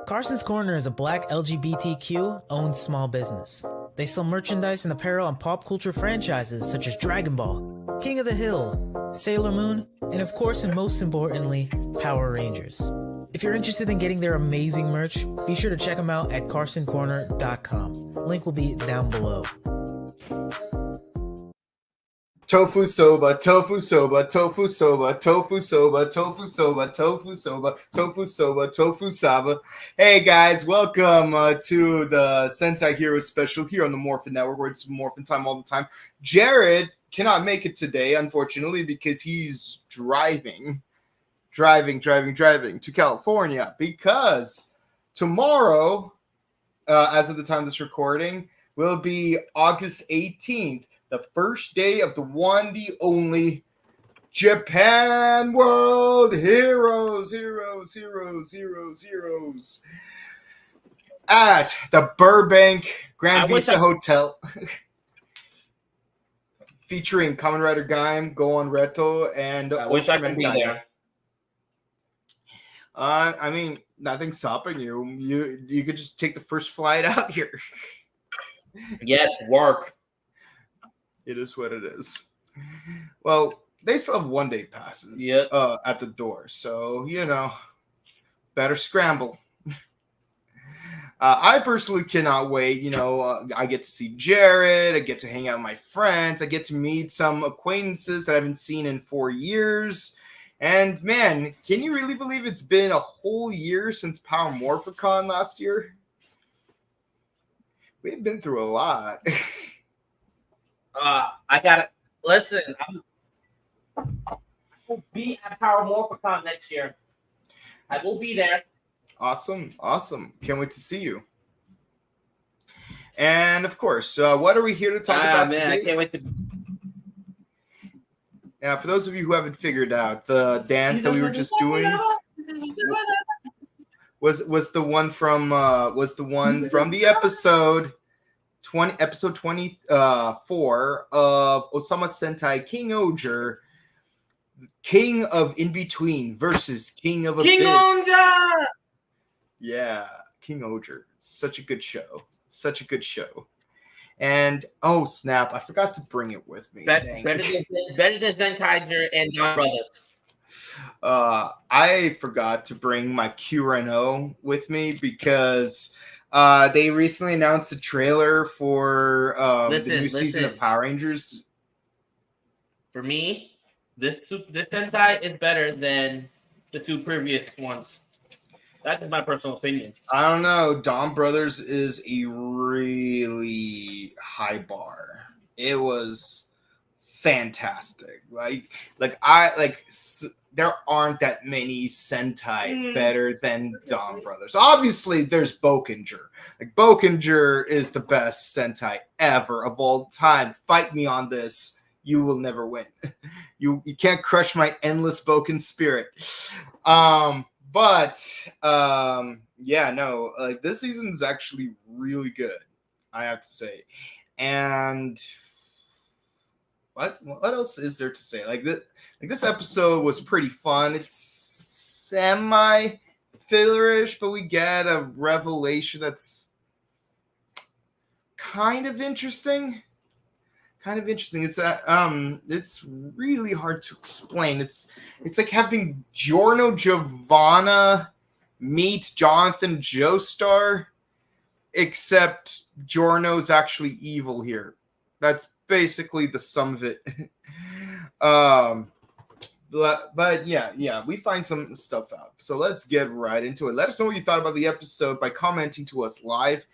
Carson's Corner is a black LGBTQ-owned small business. They sell merchandise and apparel on pop culture franchises such as Dragon Ball, King of the Hill, Sailor Moon, and of course and most importantly, Power Rangers. If you're interested in getting their amazing merch, be sure to check them out at carsoncorner.com. Link will be down below. Tofu soba, tofu soba, tofu soba, tofu soba, tofu soba, tofu soba, tofu soba, tofu saba. Hey guys, welcome to the Sentai Hero Special here on the Morphin Network, where it's Morphin time all the time. Jared cannot make it today, unfortunately, because he's driving to California, because tomorrow, as of the time of this recording, will be August 18th. The first day of the one, the only Japan World Heroes at the Burbank Grand Vista Hotel, featuring Kamen Rider Gaim, Goon Reto, and I wish I could be there. I mean, nothing's stopping you. You could just take the first flight out here. Yes, work. It is what it is. Well, they still have one-day passes at the door, so, better scramble. I personally cannot wait. I get to see Jared. I get to hang out with my friends. I get to meet some acquaintances that I haven't seen in 4 years. And, man, can you really believe it's been a whole year since Power Morphicon last year? We've been through a lot. I gotta listen. I will be at Power Morphicon next year. I will be there. Awesome. Can't wait to see you. And of course, what are we here to talk about today? I can't wait to. Yeah, for those of you who haven't figured out, the dance that we were just doing was the one from the episode 24 of Ohsama Sentai KingOhger, King of In-Between versus King of Abyss. KingOhger! Yeah, KingOhger. Such a good show. And, oh snap, I forgot to bring it with me. Better than Zenkaiser and Don Brothers. I forgot to bring my Q&O with me because they recently announced the trailer for the new season of Power Rangers. For me, this Sentai is better than the two previous ones. That's my personal opinion. I don't know. Dawn Brothers is a really high bar. It was fantastic. There aren't that many Sentai better than Dawn Brothers. Obviously, there's Bokenger. Bokenger is the best Sentai ever of all time. Fight me on this. You will never win. You can't crush my endless Boken spirit. This season is actually really good, I have to say. And what else is there to say? This episode was pretty fun. It's semi-fillerish, but we get a revelation that's kind of interesting. It's really hard to explain. It's like having Giorno Giovanna meet Jonathan Joestar, except Giorno's actually evil here. That's basically the sum of it. But we find some stuff out. So let's get right into it. Let us know what you thought about the episode by commenting to us live.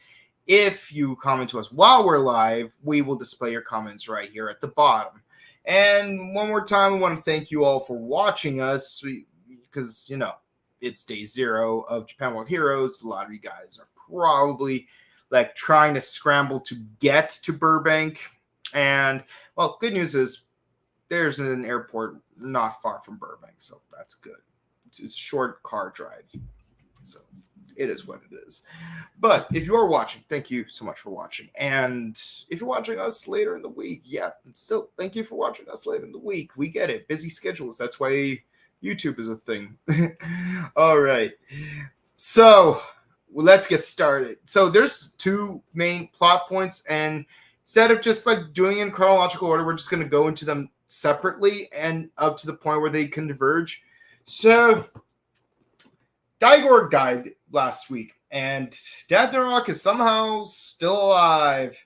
If you comment to us while we're live, we will display your comments right here at the bottom. And one more time, we want to thank you all for watching us because, it's day 0 of Japan World Heroes. A lot of you guys are probably trying to scramble to get to Burbank. And, well, good news is there's an airport not far from Burbank, so that's good. It's a short car drive. So it is what it is. But if you are watching, thank you so much for watching. And if you're watching us later in the week, still thank you for watching us later in the week. We get it. Busy schedules. That's why YouTube is a thing. All right. So let's get started. So there's two main plot points, and instead of just like doing in chronological order, we're just going to go into them separately and up to the point where they converge. So Daigor died last week, and Ragnarok is somehow still alive,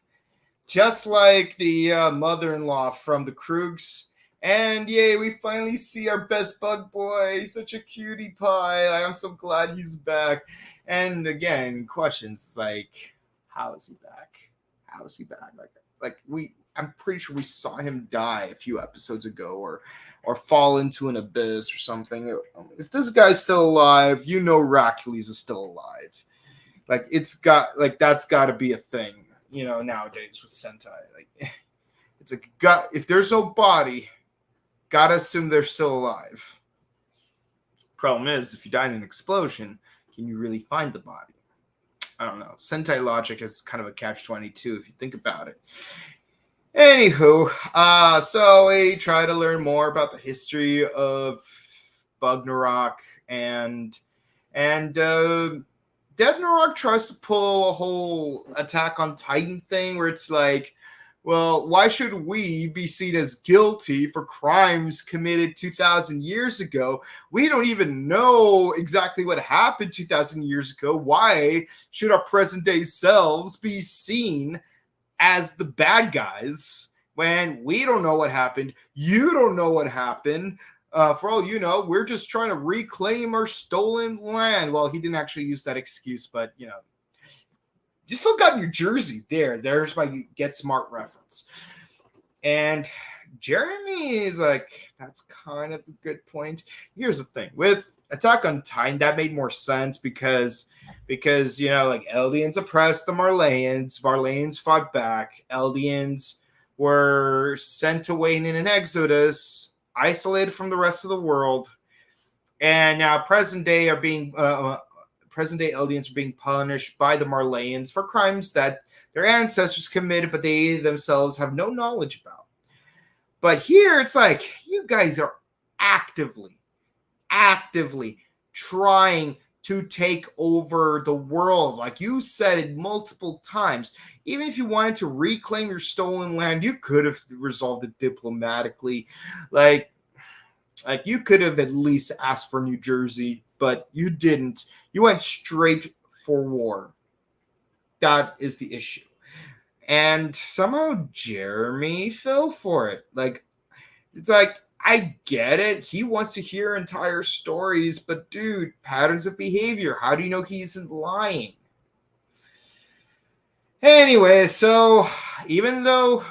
just like the mother-in-law from the Krugs. And yay, we finally see our best bug boy. He's such a cutie pie. I'm so glad he's back. And again, questions like, how is he back? How is he back? I'm pretty sure we saw him die a few episodes ago, or fall into an abyss or something. If this guy's still alive, Hercules is still alive. That's got to be a thing, nowadays with Sentai. It's like, if there's no body, gotta assume they're still alive. Problem is, if you die in an explosion, can you really find the body? I don't know. Sentai logic is kind of a catch-22 if you think about it. Anywho, so we try to learn more about the history of Ragnarok, and Ragnarok tries to pull a whole Attack on Titan thing where it's like, well, why should we be seen as guilty for crimes committed 2,000 years ago? We don't even know exactly what happened 2,000 years ago. Why should our present-day selves be seen as the bad guys when we don't know what happened? You don't know what happened. For all you know, we're just trying to reclaim our stolen land. Well, he didn't actually use that excuse, but, you still got New Jersey there. There's my Get Smart reference. And Jeremy is like, that's kind of a good point. Here's the thing. With Attack on Titan, that made more sense because Eldians oppressed the Marleyans. Marleyans fought back. Eldians were sent away in an exodus, isolated from the rest of the world. And now present day Eldians are being punished by the Marleyans for crimes that their ancestors committed, but they themselves have no knowledge about. But here it's like, you guys are actively trying to take over the world. Like you said it multiple times. Even if you wanted to reclaim your stolen land, you could have resolved it diplomatically. Like you could have at least asked for New Jersey, but you didn't. You went straight for war. That is the issue. And somehow Jeremy fell for it. It's like, I get it. He wants to hear entire stories, but dude, patterns of behavior. How do you know he isn't lying? Anyway, so even though...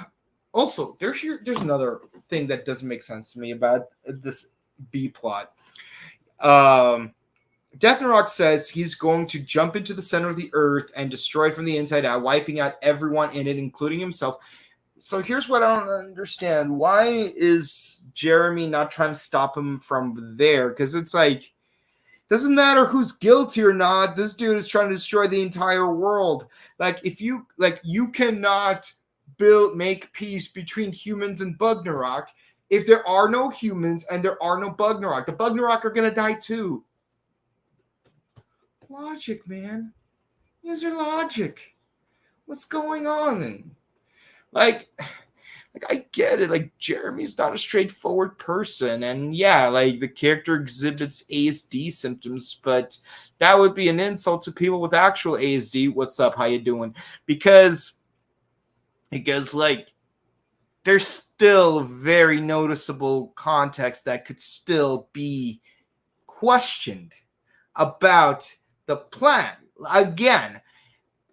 Also, there's another thing that doesn't make sense to me about this B plot. Death and Rock says he's going to jump into the center of the earth and destroy it from the inside out, wiping out everyone in it, including himself. So here's what I don't understand. Why is Jeremy not trying to stop him from there? Because it's like, doesn't matter who's guilty or not. This dude is trying to destroy the entire world. You cannot make peace between humans and Ragnarok if there are no humans and there are no Ragnarok. The Ragnarok are going to die too. Logic, man. Use your logic. What's going on? I get it. Jeremy's not a straightforward person. And yeah, the character exhibits ASD symptoms, but that would be an insult to people with actual ASD. What's up? How you doing? Because there's still very noticeable context that could still be questioned about the plan. Again,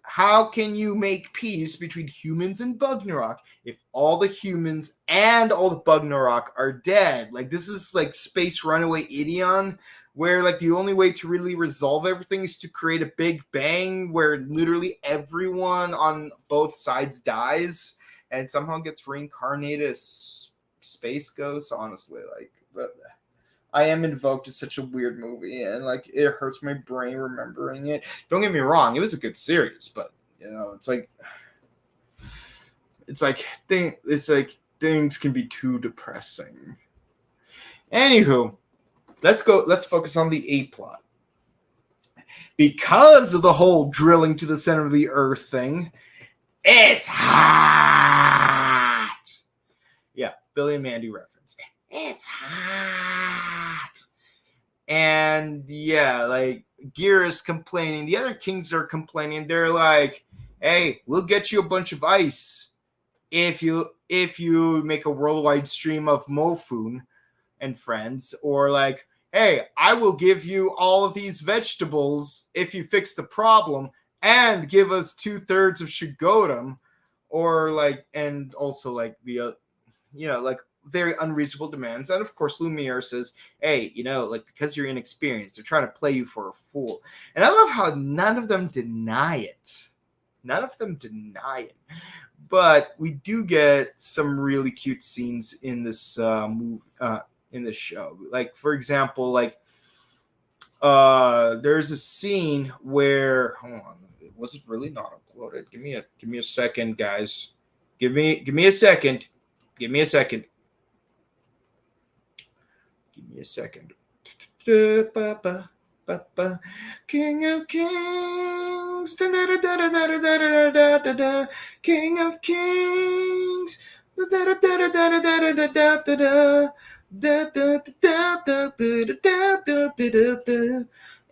how can you make peace between humans and Ragnarok if all the humans and all the Ragnarok are dead? This is Space Runaway Ideon, where the only way to really resolve everything is to create a big bang where literally everyone on both sides dies and somehow gets reincarnated as space ghosts. Honestly, I Am Invoked is such a weird movie, and it hurts my brain remembering it. Don't get me wrong, it was a good series, but things can be too depressing. Anywho, let's focus on the A plot. because of the whole drilling to the center of the earth thing, it's hot. Yeah, Billy and Mandy reference. It's hot. And yeah, like Gear is complaining. The other kings are complaining. They're like, hey, we'll get you a bunch of ice if you make a worldwide stream of Mofun and friends, or like, hey, I will give you all of these vegetables if you fix the problem and give us 2/3 of Shigodam, or like, and also like the like very unreasonable demands. And of course, Lumiere says, hey, like, because you're inexperienced, they're trying to play you for a fool. And I love how none of them deny it. None of them deny it. But we do get some really cute scenes in this movie, in this show. Like, for example, like there's a scene where, hold on, was it really not uploaded? Give me a second, guys. Give me a second. Give me a second. Give me a second. King of Kings. King of Kings.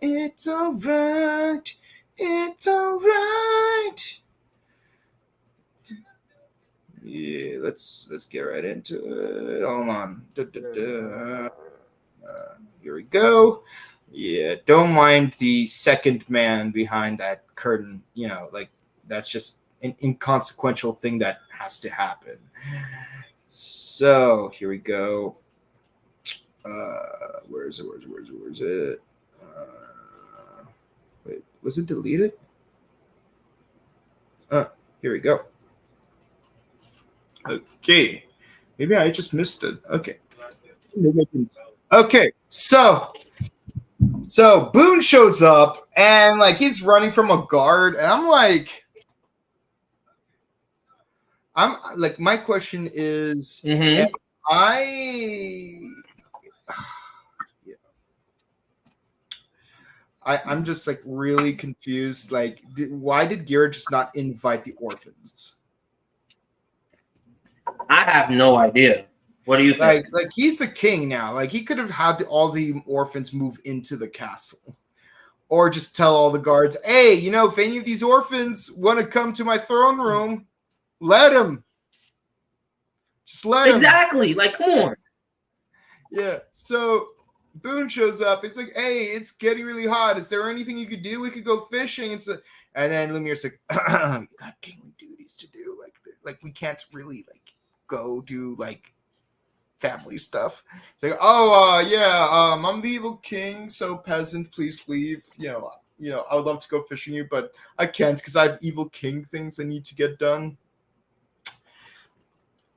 It's alright. It's alright. Yeah, let's get right into it. Hold on. Here we go. Yeah, don't mind the second man behind that curtain. Like, that's just an inconsequential thing that has to happen. So here we go. Where is it? Wait, was it deleted? Here we go. Okay, maybe I just missed it. Okay. Okay, so Boone shows up and like he's running from a guard, and I'm like, my question is, I'm just like really confused. Like, why did Gira just not invite the orphans? I have no idea. What do you think? Like he's the king now. Like, he could have had all the orphans move into the castle, or just tell all the guards, "Hey, if any of these orphans want to come to my throne room, let them. Just let them." Exactly. Like, come on. Yeah. So Boone shows up. It's like, "Hey, it's getting really hot. Is there anything you could do? We could go fishing." And then Lumiere's like, "You got kingly duties to do. Like we can't really like go do like family stuff." It's like, I'm the evil king, so peasant, please leave. I would love to go fishing you, but I can't because I have evil king things I need to get done.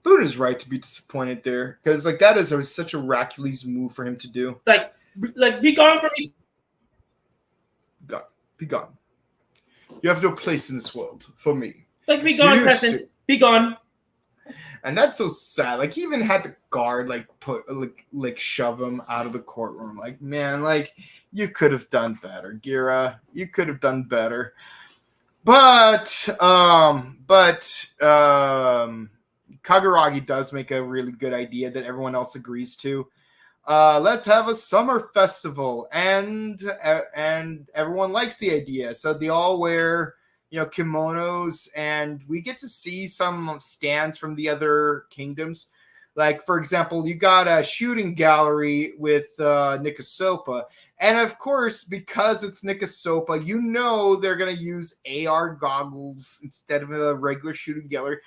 Boone is right to be disappointed there, because like that is such a Hercules move for him to do. Like be gone from me. Be gone. You have no place in this world for me. Like, be gone, peasant. Be gone. And that's so sad. Like, he even had the guard like put like shove him out of the courtroom. Like, man, like you could have done better, Gira. You could have done better. But Kaguragi does make a really good idea that everyone else agrees to. Let's have a summer festival, and everyone likes the idea. So they all wear kimonos, and we get to see some stands from the other kingdoms. Like, for example, you got a shooting gallery with Nikasopa. And of course, because it's Nikasopa, they're going to use AR goggles instead of a regular shooting gallery.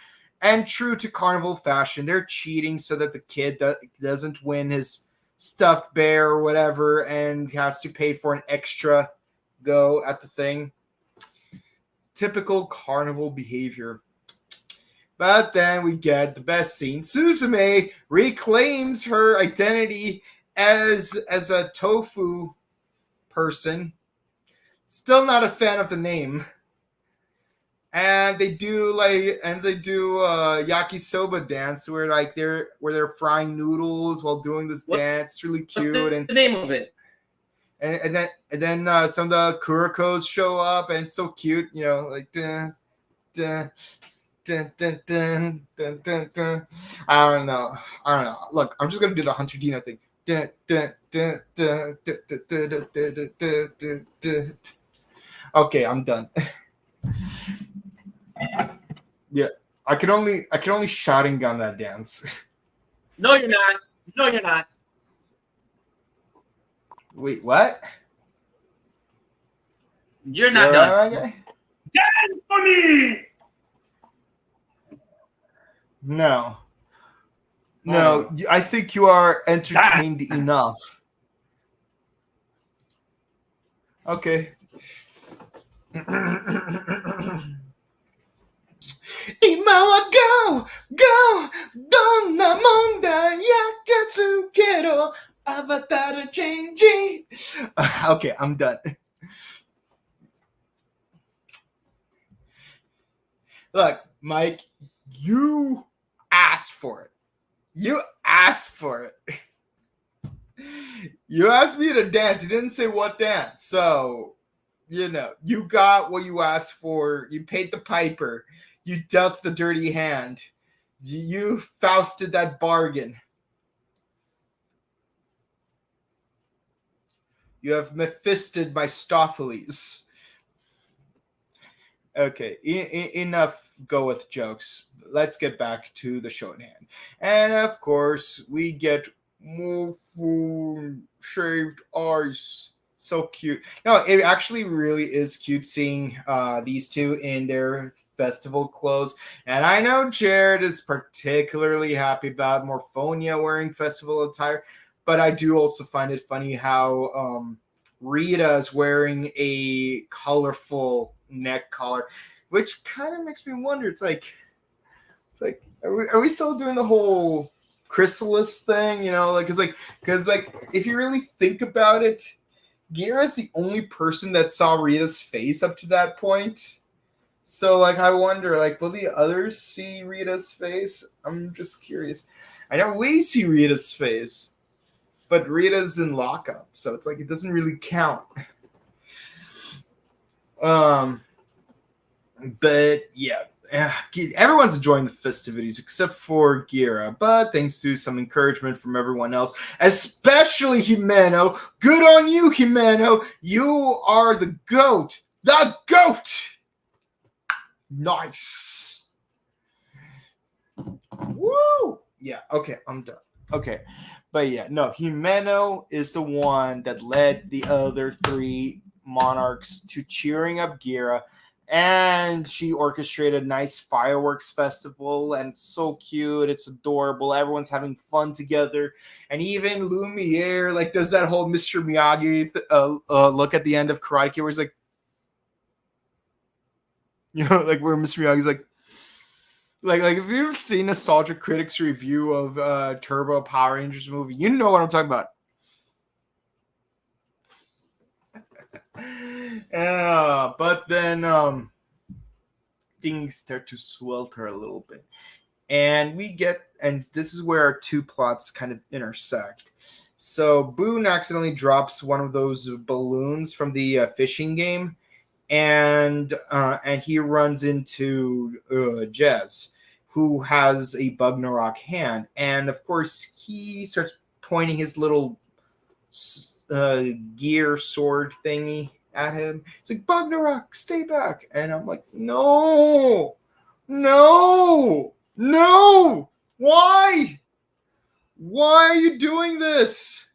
And true to carnival fashion, they're cheating so that the kid doesn't win his stuffed bear or whatever and has to pay for an extra go at the thing. Typical carnival behavior. But then we get the best scene. Suzume reclaims her identity as a tofu person. Still not a fan of the name. And they do yakisoba dance where they're frying noodles while doing this dance. It's really cute. What's the name of it? and then some of the Kurokos show up, and it's so cute, like dun, dun, dun, dun, dun, dun, dun, dun. I don't know. Look, I'm just gonna do the Hunter Dino thing. Dun, dun, dun, dun, dun, dun, dun, dun, dun, dun, dun, dun. Okay, I'm done. Yeah, I can only shouting gun that dance. No, you're not. No, you're not. Wait, what? You're not done. Okay. Dance for me. No, I think you are entertained enough. Okay. Go, donna monda yakatsukeru avatar changing. Okay, I'm done. Look, Mike, you asked for it. You asked for it. You asked me to dance. You didn't say what dance. So, you got what you asked for. You paid the piper. You dealt the dirty hand. You Fausted that bargain. You have Mephisted my Stophiles. Okay, enough go with jokes. Let's get back to the show at hand. And of course, we get Morphin shaved eyes. So cute. No, it actually really is cute seeing these two in their festival clothes. And I know Jared is particularly happy about Morphonia wearing festival attire, but I do also find it funny how Rita is wearing a colorful neck collar, which kind of makes me wonder. It's like, are we still doing the whole chrysalis thing? Because if you really think about it, Gira is the only person that saw Rita's face up to that point. So, I wonder, will the others see Rita's face? I'm just curious. I know we see Rita's face, but Rita's in lockup, so it's it doesn't really count. But yeah, everyone's enjoying the festivities except for Gira, but thanks to some encouragement from everyone else, especially Himeno. Good on you, Himeno. You are the GOAT. The GOAT! Nice. Woo! Yeah, okay, I'm done. Okay. But yeah, no, Himeno is the one that led the other three monarchs to cheering up Gira, and she orchestrated a nice fireworks festival, and it's so cute, it's adorable, everyone's having fun together, and even Lumiere does that whole Mr. Miyagi look at the end of Karate Kid where he's where Mr. Miyagi's like if you've seen Nostalgia Critic's review of Turbo Power Rangers movie, you know what I'm talking about. But then things start to swelter a little bit, and this is where our two plots kind of intersect. So Boone accidentally drops one of those balloons from the fishing game, and he runs into Jez, who has a Bugnarok hand, and of course he starts pointing his little gear sword thingy at him. It's like, Bugnarok, stay back. And I'm like, no. Why are you doing this?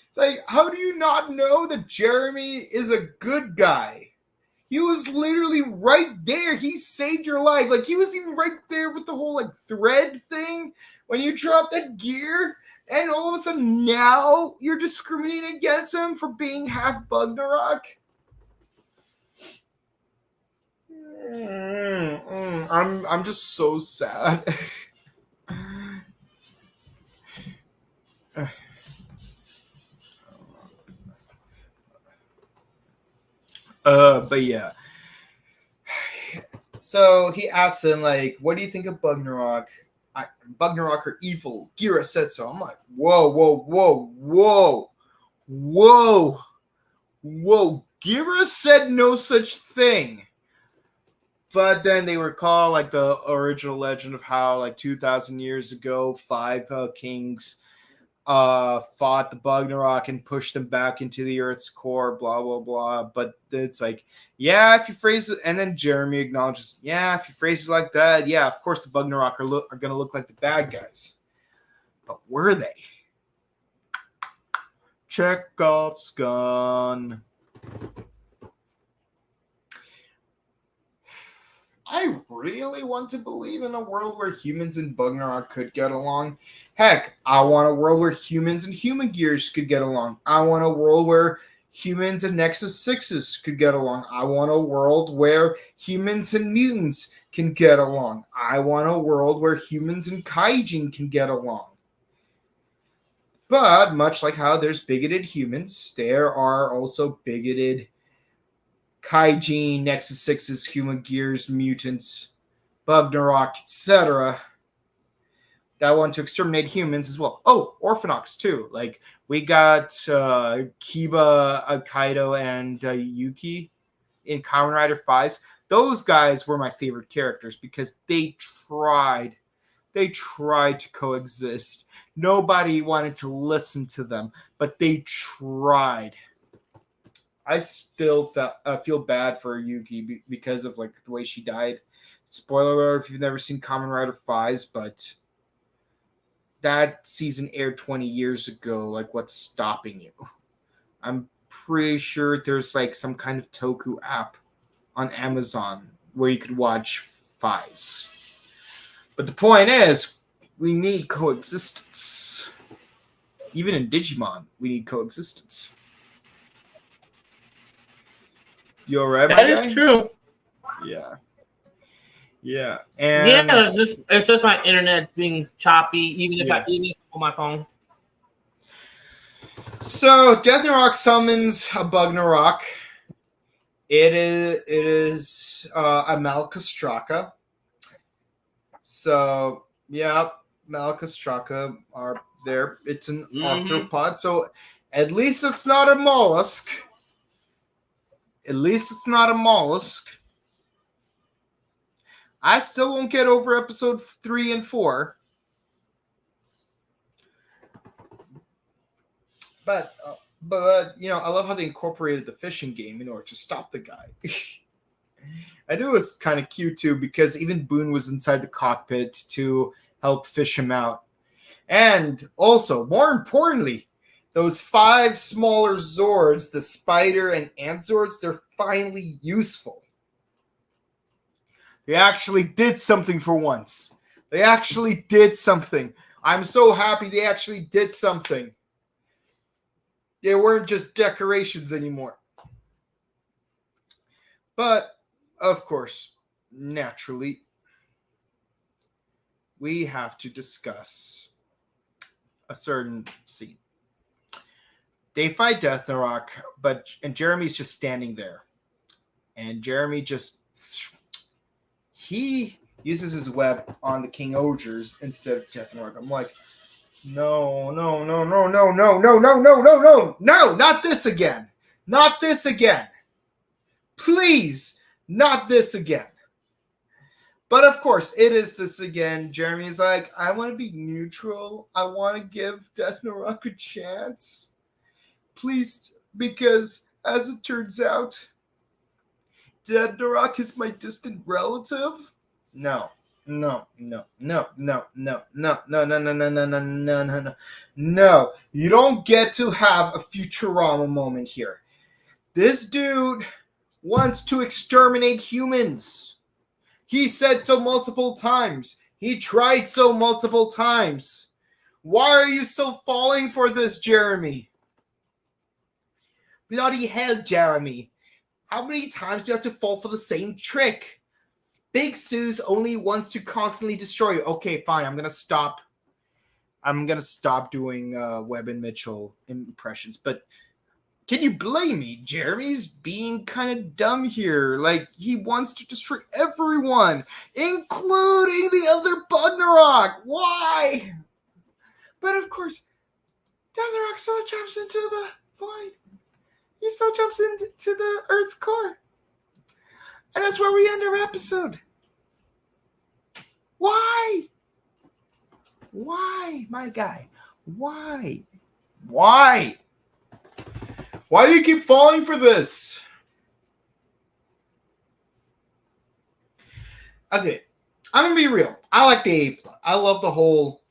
It's like, how do you not know that Jeremy is a good guy? He was literally right there. He saved your life. He was even right there with the whole thread thing when you dropped that gear, and all of a sudden now you're discriminating against him for being half Bugnarok. I'm just so sad. But yeah. So he asks him, what do you think of Bugnarok? Bugnarok are evil. Gira said so. I'm like, whoa, whoa, whoa, whoa, whoa, whoa. Gira said no such thing. But then they recall like the original legend of how like 2,000 years ago, 5 kings fought the Bugnarok and pushed them back into the Earth's core, blah, blah, blah. But it's like, yeah, if you phrase it, and then Jeremy acknowledges, yeah, if you phrase it like that, yeah, of course the Bugnarok are going to look like the bad guys. But were they? Chekhov's gun. I really want to believe in a world where humans and Bugnarok could get along. Heck, I want a world where humans and human gears could get along. I want a world where humans and Nexus 6s could get along. I want a world where humans and mutants can get along. I want a world where humans and kaijin can get along. But much like how there's bigoted humans, there are also bigoted kaijin, Nexus 6s, human gears, mutants, Bugnarok, etc. that want to exterminate humans as well. Oh, Orphanox too. Like we got Kiba, Kaido, and Yuki in Kamen Rider 5. Those guys were my favorite characters because they tried to coexist. Nobody wanted to listen to them, but they tried. I still feel bad for Yuki because of like the way she died. Spoiler alert if you've never seen Kamen Rider 5, but that season aired 20 years ago. Like, what's stopping you? I'm pretty sure there's like some kind of Toku app on Amazon where you could watch 5. But the point is, we need coexistence. Even in Digimon, we need coexistence. You alright, That is true. Yeah. Yeah. And yeah, it's just my internet being choppy, even if I on my phone. So Deathnarok summons a Bugnarok. It is a Malcastraka. So yeah, Malcastraka are there. It's an arthropod. So at least it's not a mollusk. I still won't get over episode 3 and 4. But you know, I love how they incorporated the fishing game in order to stop the guy. I knew it was kind of cute too because even Boone was inside the cockpit to help fish him out. And also, more importantly, those 5 smaller Zords, the Spider and Ant Zords, they're finally useful. They actually did something for once. They actually did something. I'm so happy they actually did something. They weren't just decorations anymore. But, of course, naturally, we have to discuss a certain scene. They fight Deathnarok, and Jeremy's just standing there. And Jeremy he uses his web on the KingOhgers instead of Deathnarok. I'm like, no, not this again. Not this again. Please, not this again. But of course, it is this again. Jeremy's like, I want to be neutral. I want to give Deathnarok a chance. Please, because as it turns out, Deathnarok is my distant relative. No. You don't get to have a Futurama moment here. This dude wants to exterminate humans. He said so multiple times. He tried so multiple times. Why are you still falling for this, Jeremy? Bloody hell, Jeremy. How many times do you have to fall for the same trick? Big Suze only wants to constantly destroy you. Okay, fine. I'm gonna stop doing Webb and Mitchell impressions. But can you blame me? Jeremy's being kind of dumb here. Like, he wants to destroy everyone, including the other Bugnarok. Why? But of course, Bugnarok still jumps into the void. He still jumps into the Earth's core. And that's where we end our episode. Why? Why, my guy? Why? Why? Why do you keep falling for this? Okay, I'm going to be real. I like the A plot. I love the whole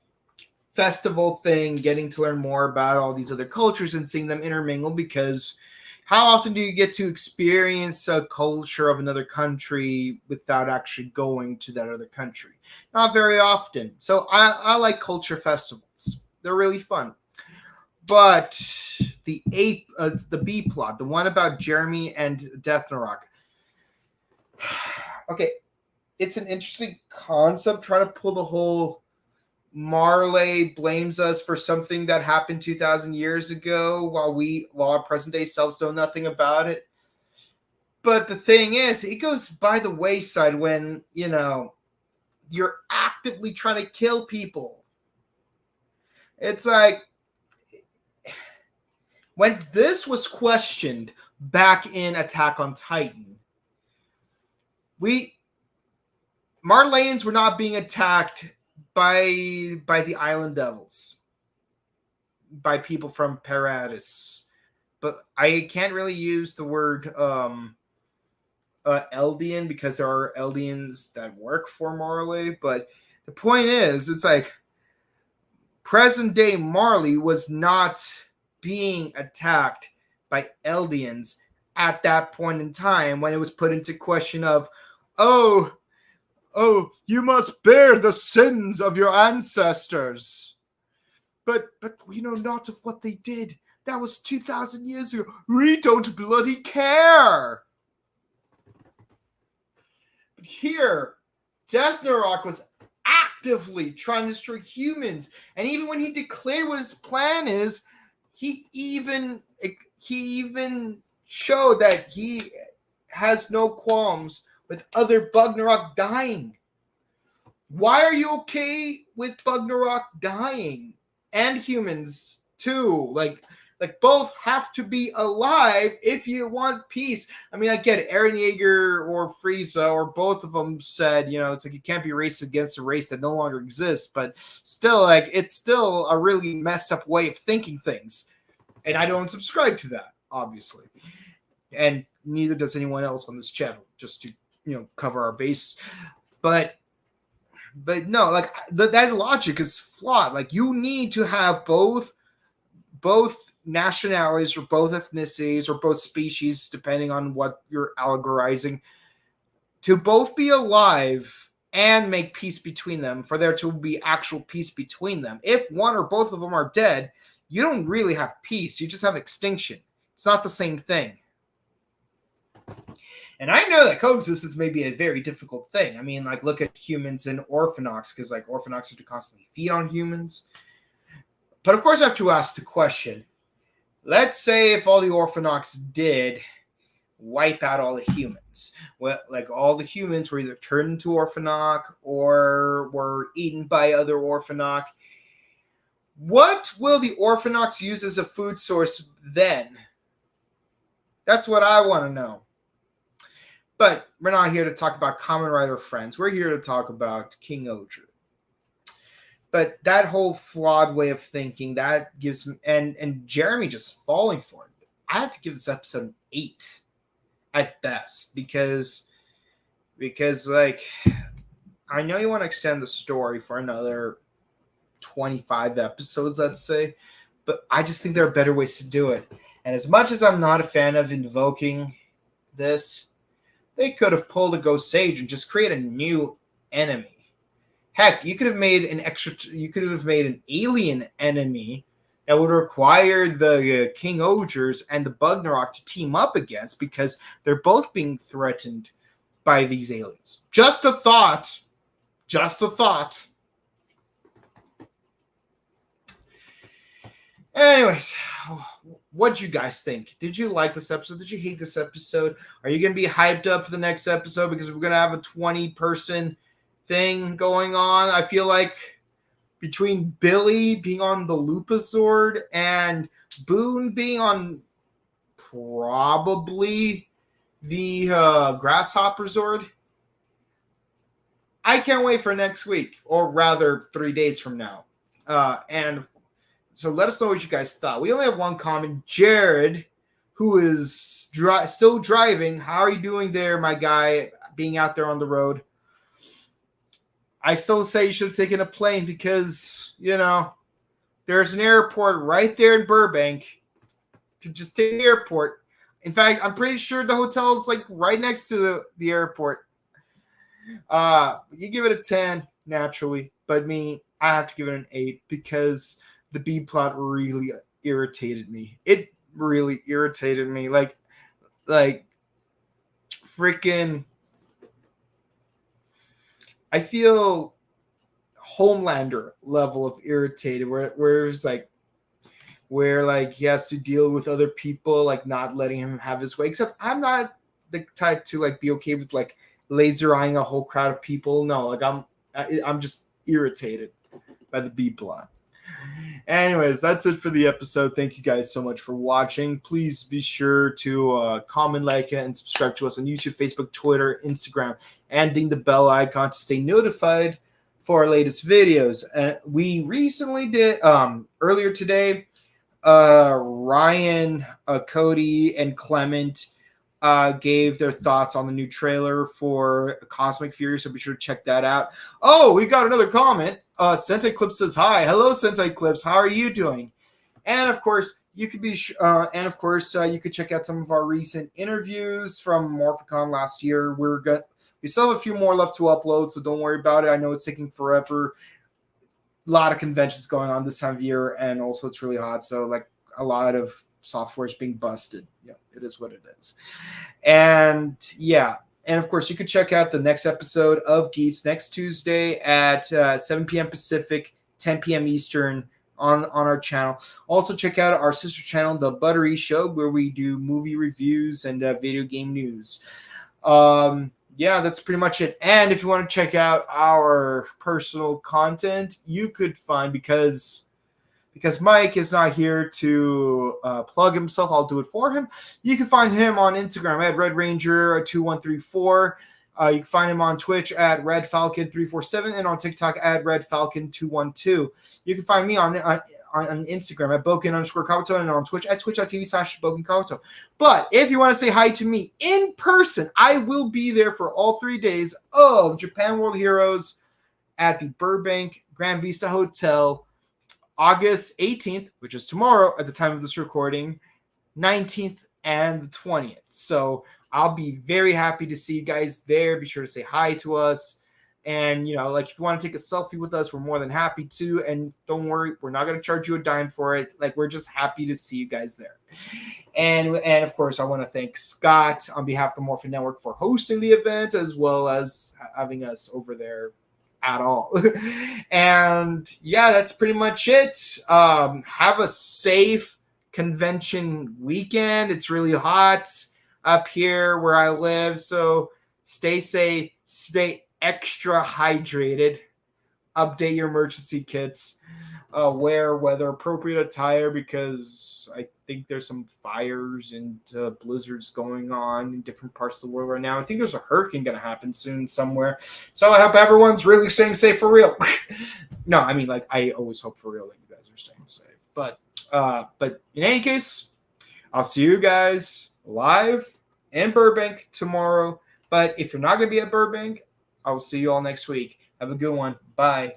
festival thing, getting to learn more about all these other cultures and seeing them intermingle, because how often do you get to experience a culture of another country without actually going to that other country? Not very often. So I like culture festivals. They're really fun. But the B plot, the one about Jeremy and Deathnarok. Okay, it's an interesting concept, trying to pull the whole Marley blames us for something that happened 2,000 years ago while our present day selves know nothing about it. But the thing is, it goes by the wayside when, you're actively trying to kill people. It's like, when this was questioned back in Attack on Titan, Marleyans were not being attacked by the Island Devils, by people from Paradis. But I can't really use the word Eldian, because there are Eldians that work for Marley. But the point is, it's like present day Marley was not being attacked by Eldians at that point in time, when it was put into question of, oh, you must bear the sins of your ancestors. But we know not of what they did. That was 2,000 years ago. We don't bloody care. But here, Deathnarok was actively trying to destroy humans. And even when he declared what his plan is, he even showed that he has no qualms with other Bugnarok dying. Why are you okay with Bugnarok dying? And humans too. Like both have to be alive if you want peace. I mean, I get it. Eren Yeager or Frieza, or both of them said, it's like you can't be racist against a race that no longer exists. But still, like, it's still a really messed up way of thinking things. And I don't subscribe to that, obviously. And neither does anyone else on this channel, just to, cover our bases. But no, like, that logic is flawed. Like, you need to have both nationalities, or both ethnicities, or both species, depending on what you're allegorizing, to both be alive and make peace between them, for there to be actual peace between them. If one or both of them are dead, you don't really have peace. You just have extinction. It's not the same thing. And I know that coexistence may be a very difficult thing. I mean, like, look at humans and Orphanox, because, like, Orphanox have to constantly feed on humans. But, of course, I have to ask the question. Let's say if all the Orphanox did wipe out all the humans. Well, like, all the humans were either turned into Orphanox or were eaten by other Orphanox. What will the Orphanox use as a food source then? That's what I want to know. But we're not here to talk about Kamen Rider Friends. We're here to talk about KingOhger. But that whole flawed way of thinking, that gives me, and Jeremy just falling for it. I have to give this episode an 8 at best, because like, I know you want to extend the story for another 25 episodes, let's say, but I just think there are better ways to do it. And as much as I'm not a fan of invoking this, they could have pulled a Ghost Sage and just create a new enemy. Heck, you could have made an alien enemy that would require the KingOhgers and the Bugnarok to team up against, because they're both being threatened by these aliens. Just a thought. Just a thought. Anyways, What'd you guys think? Did you like this episode? Did you hate this episode? Are you going to be hyped up for the next episode because we're going to have a 20-person thing going on? I feel like between Billy being on the Lupazord and Boone being on probably the Grasshopper Zord, I can't wait for next week, or rather 3 days from now. And so let us know what you guys thought. We only have one comment. Jared, who is still driving. How are you doing there, my guy, being out there on the road? I still say you should have taken a plane because, you know, there's an airport right there in Burbank. You could just take the airport. In fact, I'm pretty sure the hotel is like right next to the airport. You give it a 10 naturally, but me, I have to give it an 8 because the B plot really irritated me. It really irritated me. Like freaking, I feel Homelander level of irritated where it's like, where he has to deal with other people, like not letting him have his way. Except I'm not the type to like be okay with like laser eyeing a whole crowd of people. No, like I'm just irritated by the B plot. Anyways, that's it for the episode. Thank you guys so much for watching. Please be sure to comment, like, and subscribe to us on YouTube, Facebook, Twitter, Instagram, and ding the bell icon to stay notified for our latest videos. We recently did, earlier today, Ryan, Cody, and Clement gave their thoughts on the new trailer for Cosmic Fury, so be sure to check that out. Oh, we got another comment. Sentai Clips says hi. Hello, Sentai Clips. How are you doing? And of course, you could you could check out some of our recent interviews from Morphicon last year. We still have a few more left to upload, so don't worry about it. I know it's taking forever. A lot of conventions going on this time of year, and also it's really hot, so like a lot of software is being busted. Yeah, it is what it is. And yeah, and of course you could check out the next episode of Geeks next Tuesday at 7 p.m. Pacific, 10 p.m. Eastern on our channel. Also check out our sister channel, The Buttery Show, where we do movie reviews and video game news. Yeah, that's pretty much it. And if you want to check out our personal content, you could find, because Mike is not here to plug himself, I'll do it for him. You can find him on Instagram at RedRanger2134. You can find him on Twitch at RedFalcon347 and on TikTok at RedFalcon212. You can find me on Instagram at Boken_Kabuto and on Twitch at twitch.tv/BokenKabuto. But if you want to say hi to me in person, I will be there for all 3 days of Japan World Heroes at the Burbank Grand Vista Hotel, August 18th, which is tomorrow at the time of this recording, 19th and the 20th. So I'll be very happy to see you guys there. Be sure to say hi to us. And, you know, like if you want to take a selfie with us, we're more than happy to. And don't worry, we're not going to charge you a dime for it. Like, we're just happy to see you guys there. And of course, I want to thank Scott on behalf of the Morphin Network for hosting the event, as well as having us over there at all. And yeah, that's pretty much it. Have a safe convention weekend. It's really hot up here where I live, so stay safe, stay extra hydrated, update your emergency kits, wear weather appropriate attire, because I think there's some fires and blizzards going on in different parts of the world right now. I think there's a hurricane going to happen soon somewhere, so I hope everyone's really staying safe for real. No, I mean, like, I always hope for real that you guys are staying safe, but in any case, I'll see you guys live in Burbank tomorrow. But if you're not going to be at Burbank, I will see you all next week. Have a good one. Bye.